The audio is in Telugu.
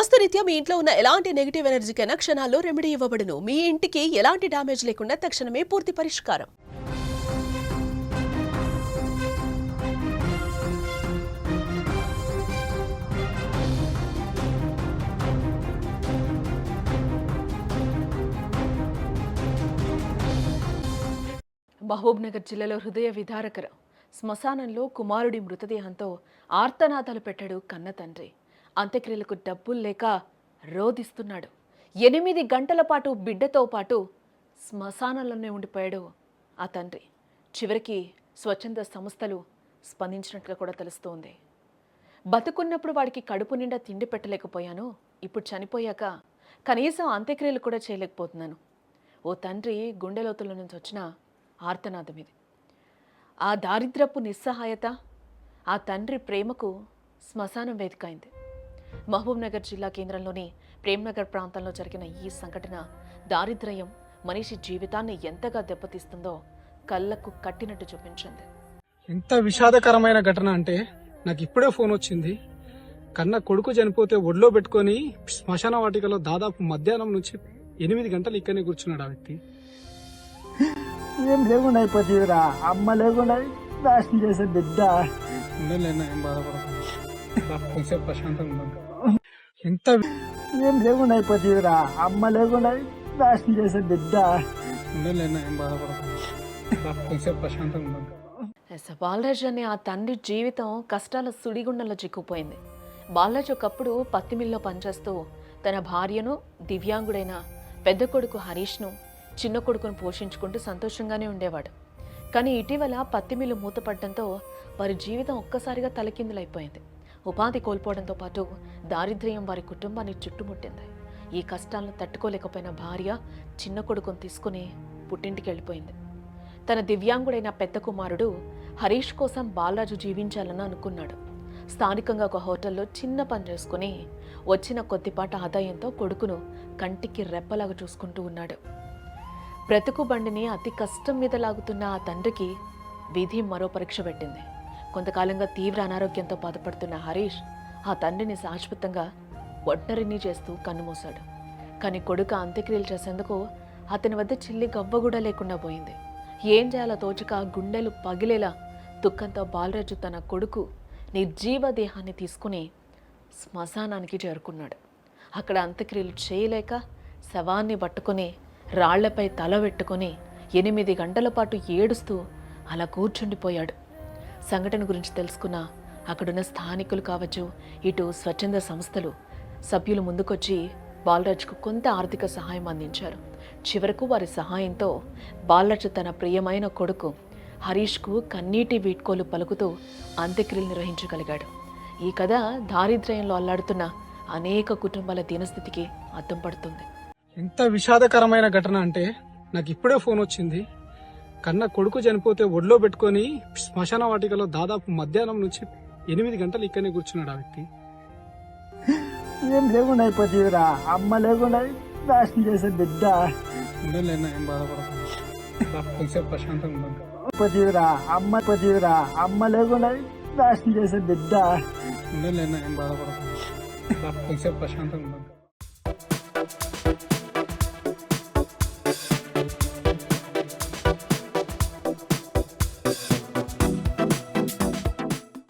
వాస్తురీత్యా మీ ఇంట్లో ఉన్న ఎలాంటి నెగిటివ్ ఎనర్జీకైనా క్షణాల్లో రెమెడీ ఇవ్వబడును. మీ ఇంటికి ఎలాంటి డ్యామేజ్ లేకుండా తక్షణమే పూర్తి పరిష్కారం. మహబూబ్నగర్ జిల్లాలో హృదయ విదారకర శ్మశానంలో కుమారుడి మృతదేహంతో ఆర్తనాదాలు పెట్టాడు కన్న తండ్రి. అంత్యక్రియలకు డబ్బులు లేక రోధిస్తున్నాడు. 8 గంటల పాటు బిడ్డతో పాటు శ్మశానంలోనే ఉండిపోయాడు ఆ తండ్రి. చివరికి స్వచ్ఛంద సంస్థలు స్పందించినట్లుగా కూడా తెలుస్తోంది. బతుకున్నప్పుడు వాడికి కడుపు నిండా తిండి పెట్టలేకపోయాను, ఇప్పుడు చనిపోయాక కనీసం అంత్యక్రియలు కూడా చేయలేకపోతున్నాను. ఓ తండ్రి గుండెలోతుల నుంచి వచ్చిన ఆర్తనాదం ఇది. ఆ దారిద్రపు నిస్సహాయత, ఆ తండ్రి ప్రేమకు శ్మశానం వేదికైంది. మహబూబ్నగర్ జిల్లా కేంద్రంలోని ప్రేమ్నగర్ ప్రాంతంలో జరిగిన ఈ సంఘటన దారిద్ర్యం మనిషి జీవితాన్ని ఎంతగా దెబ్బతీస్తుందో కళ్ళకు కట్టినట్టు చూపించింది. ఎంత విషాదకరమైన ఘటన అంటే, నాకు ఇప్పుడే ఫోన్ వచ్చింది. కన్న కొడుకు చనిపోతే ఒడిలో పెట్టుకొని శ్మశాన వాటికలో దాదాపు మధ్యాహ్నం నుంచి 8 గంటలు ఇక్కడనే కూర్చున్నాడు ఆ వ్యక్తి. ఏం లేకుండా అయిపోతుందిరా, అమ్మ లేకుండా నాశనం చేసే బిడ్డ. ఉండలేనా, ఏం బాధపడతాను, ప్రశాంతంగా ఉన్నాను. ఎంత ఏం లేకుండా అయిపోతుందిరా, అమ్మ లేకుండా నాశనం చేసే బిడ్డ. ఉండలేనా, ఏం బాధపడతాను, ప్రశాంతంగా ఉన్నాను. బాలరాజు అనే ఆ తండ్రి జీవితం కష్టాల సుడిగుండంలో చిక్కుపోయింది. బాలరాజు ఒకప్పుడు పత్తి మిల్లో పనిచేస్తూ తన భార్యను, దివ్యాంగుడైన పెద్ద కొడుకు హరీష్ను, చిన్న కొడుకును పోషించుకుంటూ సంతోషంగానే ఉండేవాడు. కానీ ఇటీవల పత్తి మిల్లు మూతపడడంతో వారి జీవితం ఒక్కసారిగా తలకిందులైపోయింది. ఉపాధి కోల్పోవడంతో పాటు దారిద్ర్యం వారి కుటుంబాన్ని చుట్టుముట్టింది. ఈ కష్టాలను తట్టుకోలేకపోయిన భార్య చిన్న కొడుకును తీసుకుని పుట్టింటికి వెళ్ళిపోయింది. తన దివ్యాంగుడైన పెద్ద కుమారుడు హరీష్ కోసం బాలరాజు జీవించాలని అనుకున్నాడు. స్థానికంగా ఒక హోటల్లో చిన్న పని చేసుకుని వచ్చిన కొద్దిపాటి ఆదాయంతో కొడుకును కంటికి రెప్పలాగా చూసుకుంటూ ఉన్నాడు. బ్రతుకు బండిని అతి కష్టం మీద లాగుతున్న ఆ తండ్రికి విధి మరో పరీక్ష పెట్టింది. కొంతకాలంగా తీవ్ర అనారోగ్యంతో బాధపడుతున్న హరీష్ ఆ తండ్రిని శాశ్వతంగా ఒంటరిని చేస్తూ కన్నుమూశాడు. కానీ కొడుకు అంత్యక్రియలు చేసేందుకు అతని వద్ద చిల్లి గవ్వ కూడా లేకుండా పోయింది. ఏం చేయాలో తోచక గుండెలు పగిలేలా దుఃఖంతో బాలరాజు తన కొడుకు నిర్జీవ దేహాన్ని తీసుకుని శ్మశానానికి చేరుకున్నాడు. అక్కడ అంత్యక్రియలు చేయలేక శవాన్ని పట్టుకుని రాళ్లపై తల పెట్టుకుని 8 గంటల పాటు ఏడుస్తూ అలా కూర్చుండిపోయాడు. సంఘటన గురించి తెలుసుకున్న అక్కడున్న స్థానికులు కావచ్చు, ఇటు స్వచ్ఛంద సంస్థలు సభ్యులు ముందుకొచ్చి బాలరాజుకు కొంత ఆర్థిక సహాయం అందించారు. చివరకు వారి సహాయంతో బాలరాజు తన ప్రియమైన కొడుకు హరీష్కు కన్నీటి వీడ్కోలు పలుకుతూ అంత్యక్రియలు నిర్వహించగలిగాడు. ఈ కథ దారిద్ర్యంలో అల్లాడుతున్న అనేక కుటుంబాల దీనస్థితికి అద్దం పడుతుంది. ఎంత విషాదకరమైన ఘటన అంటే, నాకు ఇప్పుడే ఫోన్ వచ్చింది. కన్న కొడుకు చనిపోతే ఒడిలో పెట్టుకొని శ్మశాన వాటికలో దాదాపు మధ్యాహ్నం నుంచి 8 గంటలు ఇక్కడనే కూర్చున్నాడు ఆ వ్యక్తి. ఏం లేకుండా అయిపోతుందిరా, అమ్మ లేకుండా నాశనం చేసే బిడ్డ. ఉండలేనా, ఏం బాధపడతాను, ప్రశాంతంగా ఉన్నాను. అమ్మ లేకుండా నాశనం చేసే బిడ్డ. ఉండలేనా, ఏం బాధపడతాను, ప్రశాంతంగా ఉన్నాను.